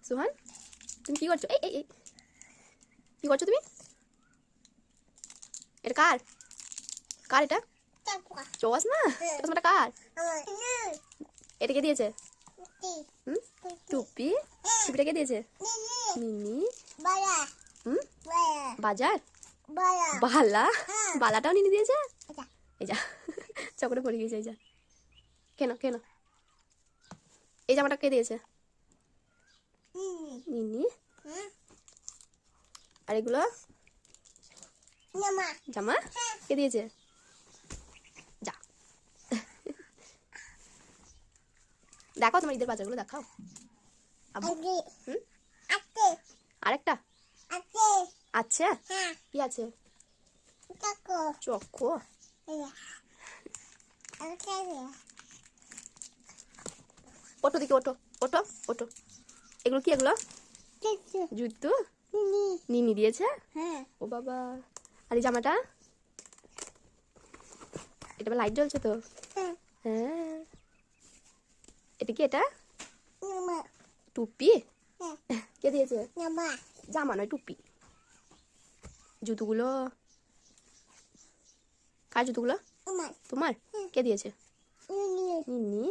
সুহান তুমি কি করছো? এই এই এই কি করছো তুমি? এটা কার? কার এটা? চশমা? চশমাটা কার? এটা কে দিয়েছে? টুপি? টুপিটা কে দিয়েছে? মিনি। বাজার? বালা? বালাটাও নিনি দিয়েছে? এই যা চকরে পড়ে গেছে। এই যা কেন কেন এই জামাটা কে দিয়েছে? নিনি। আর এগুলো জামা কে দিয়েছে? যা দেখো তোমার ঈদের বাজারগুলো দেখাও। আরেকটা আচ্ছা কি আছে? চকো। ওটো দিকে ওটো ওটো ওটো। এগুলো কি? এগুলো জুতো নিনি দিয়েছে? ও বাবা। আর এই জামাটা? এটা লাইট জ্বলছে তো। হ্যাঁ এটা কি? এটা টুপি কে দিয়েছে? জামা নয় টুপি। জুতোগুলো কার? জুতোগুলো তোমার? কে দিয়েছে? নিনি।